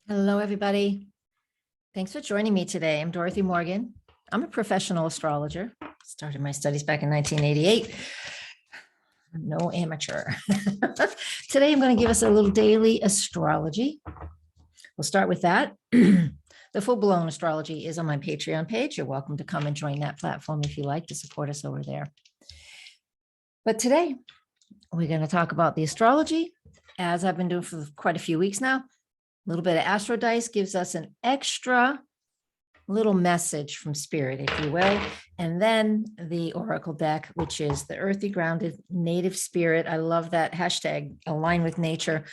Hello, everybody. Thanks for joining me today. I'm Dorothy Morgan. I'm a professional astrologer. Started my studies back in 1988. I'm no amateur. Today, I'm going to give us a little daily astrology. We'll start with that. The full-blown astrology is on my Patreon page. You're welcome to come and join that platform if you like to support us over there. But today, we're going to talk about the astrology, as I've been doing for quite a few weeks now. A little bit of Astro-Dice gives us an extra little message from spirit, if you will. And then the Oracle deck, which is the earthy, grounded, native spirit. I love that hashtag, align with nature.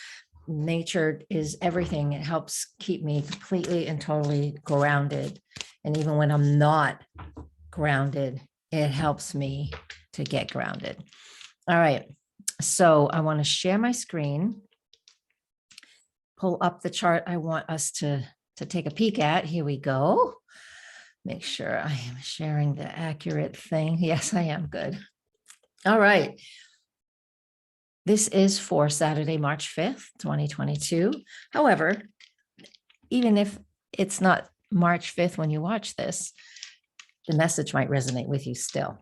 Nature is everything. It helps keep me completely and totally grounded. And even when I'm not grounded, it helps me to get grounded. All right. So I want to share my screen. Pull up the chart I want us to take a peek at. Here we go. Make sure I am sharing the accurate thing. Yes, I am. Good. All right. This is for Saturday, March 5th, 2022. However, even if it's not March 5th when you watch this, the message might resonate with you still.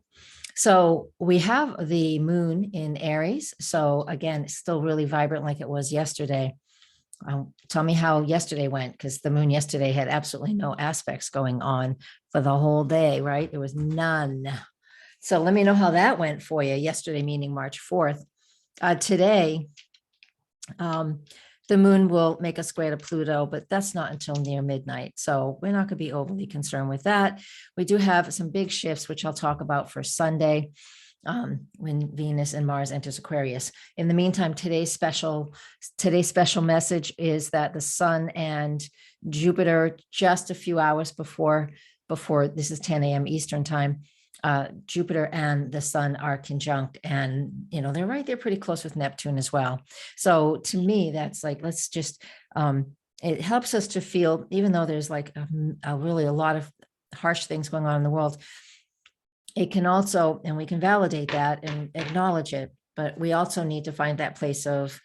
So we have the moon in Aries. So again, it's still really vibrant like it was yesterday. Tell me how yesterday went, because the moon yesterday had absolutely no aspects going on for the whole day, right? There was none. So let me know how that went for you. Yesterday, meaning March 4th. Today, the moon will make a square to Pluto, but that's not until near midnight. So we're not going to be overly concerned with that. We do have some big shifts, which I'll talk about for Sunday. When Venus and Mars enters Aquarius. In the meantime, today's special message is that the Sun and Jupiter, just a few hours before this is 10 a.m. Eastern time, Jupiter and the Sun are conjunct, and they're right there pretty close with Neptune as well. So to me, that's like, let's just it helps us to feel, even though there's like really a lot of harsh things going on in the world. It can also, and we can validate that and acknowledge it, but we also need to find that place of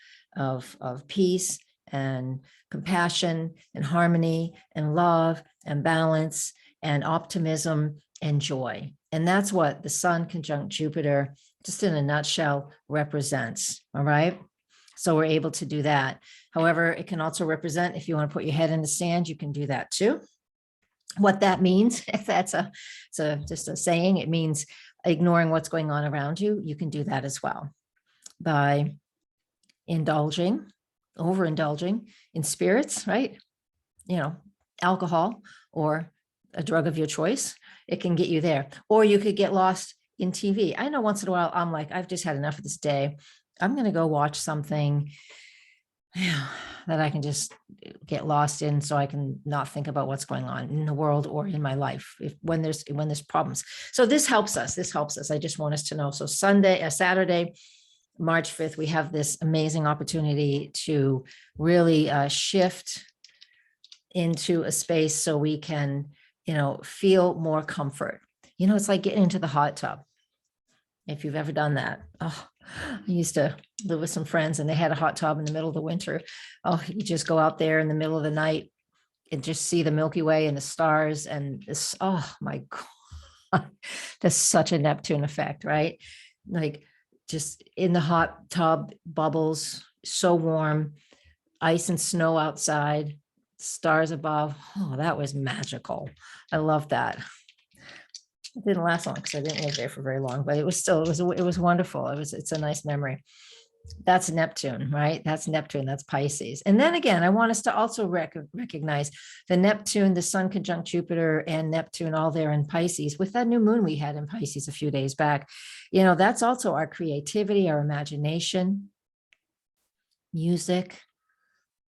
peace and compassion and harmony and love and balance and optimism and joy. And that's what the Sun conjunct Jupiter, just in a nutshell, represents. All right. So we're able to do that. However, it can also represent, if you want to put your head in the sand, you can do that too. What that means, if that's just a saying, it means ignoring what's going on around you. You can do that as well by overindulging in spirits, right? Alcohol or a drug of your choice. It can get you there. Or you could get lost in TV. I know once in a while, I'm like, I've just had enough of this day. I'm going to go watch something that I can just get lost in, so I can not think about what's going on in the world or in my life when there's problems. So this helps us. I just want us to know. So Saturday, March 5th, we have this amazing opportunity to really shift into a space so we can, feel more comfort. It's like getting into the hot tub. If you've ever done that. Oh, I used to live with some friends and they had a hot tub in the middle of the winter. Oh, you just go out there in the middle of the night and just see the Milky Way and the stars and this, oh my God, that's such a Neptune effect, right? Like just in the hot tub, bubbles, so warm, ice and snow outside, stars above. Oh, that was magical. I love that. It didn't last long because I didn't live there for very long, but it was wonderful. It's a nice memory. That's Neptune, right? That's Neptune, that's Pisces. And then again, I want us to also recognize the Neptune, the Sun conjunct Jupiter and Neptune, all there in Pisces with that new moon we had in Pisces a few days back. That's also our creativity, our imagination, music,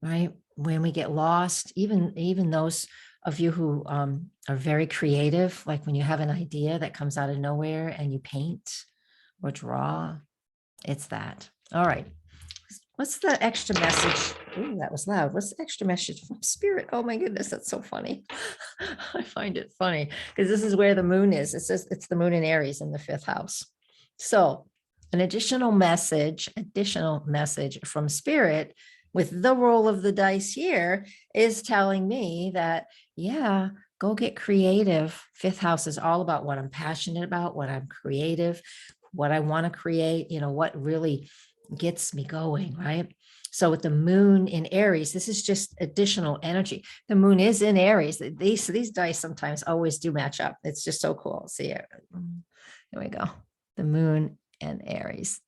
right? When we get lost, even those of you who are very creative, like when you have an idea that comes out of nowhere and you paint or draw, it's that. All right. What's the extra message? Ooh, that was loud. What's the extra message from spirit? Oh my goodness, that's so funny. I find it funny because this is where the moon is. It says it's the moon in Aries in the 5th house. So an additional message from spirit with the roll of the dice here is telling me that, yeah, go get creative. Fifth house is all about what I'm passionate about, what I'm creative, what I want to create, what really gets me going, right? So with the moon in Aries, this is just additional energy. The moon is in Aries. These dice sometimes always do match up. It's just so cool. See, here we go. The moon and Aries.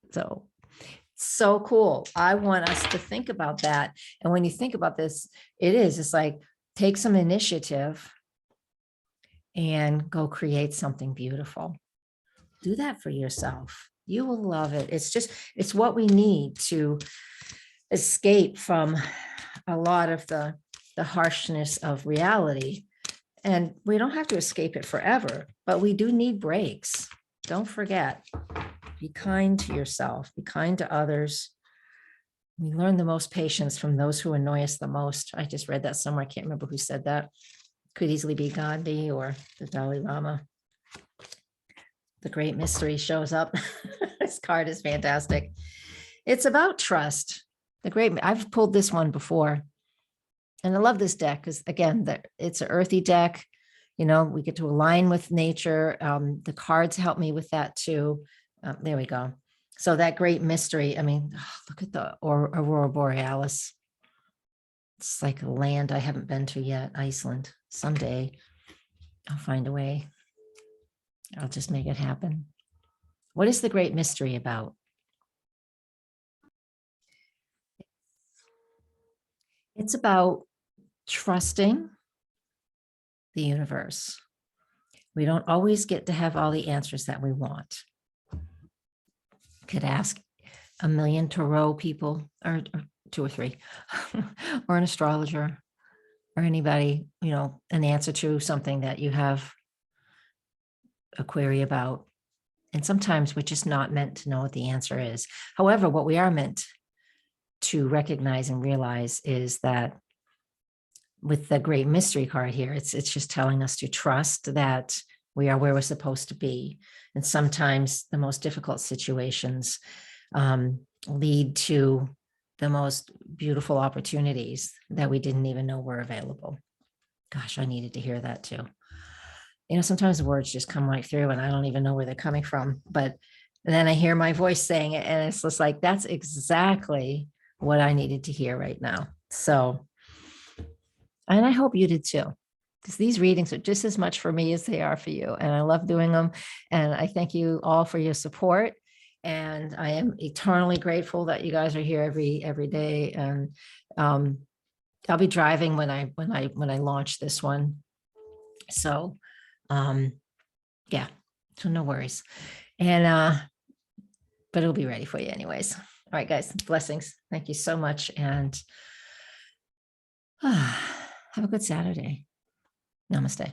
So cool. I want us to think about that. And when you think about this, it's like take some initiative and go create something beautiful. Do that for yourself. You will love it. It's what we need to escape from a lot of the harshness of reality. And we don't have to escape it forever, but we do need breaks. Don't forget, be kind to yourself, be kind to others. We learn the most patience from those who annoy us the most. I just read that somewhere. I can't remember who said that. Could easily be Gandhi or the Dalai Lama. The Great Mystery shows up. This card is fantastic. It's about trust. I've pulled this one before. And I love this deck because, again, it's an earthy deck. We get to align with nature. The cards help me with that too. There we go. So that Great Mystery, look at the Aurora Borealis. It's like a land I haven't been to yet, Iceland. Someday I'll find a way. I'll just make it happen. What is the Great Mystery about? It's about trusting the universe. We don't always get to have all the answers that we want. Could ask a million tarot people, or 2 or 3, or an astrologer, or anybody, an answer to something that you have a query about. And sometimes we're just not meant to know what the answer is. However, what we are meant to recognize and realize is that with the Great Mystery card here, it's just telling us to trust that we are where we're supposed to be. And sometimes the most difficult situations lead to the most beautiful opportunities that we didn't even know were available. Gosh, I needed to hear that too. Sometimes words just come right through and I don't even know where they're coming from, but then I hear my voice saying it and it's just like, that's exactly what I needed to hear right now. So, and I hope you did too, because these readings are just as much for me as they are for you. And I love doing them. And I thank you all for your support. And I am eternally grateful that you guys are here every day. And I'll be driving when I launch this one. So yeah, so no worries. And but it'll be ready for you anyways. All right, guys, blessings. Thank you so much. And have a good Saturday. Namaste.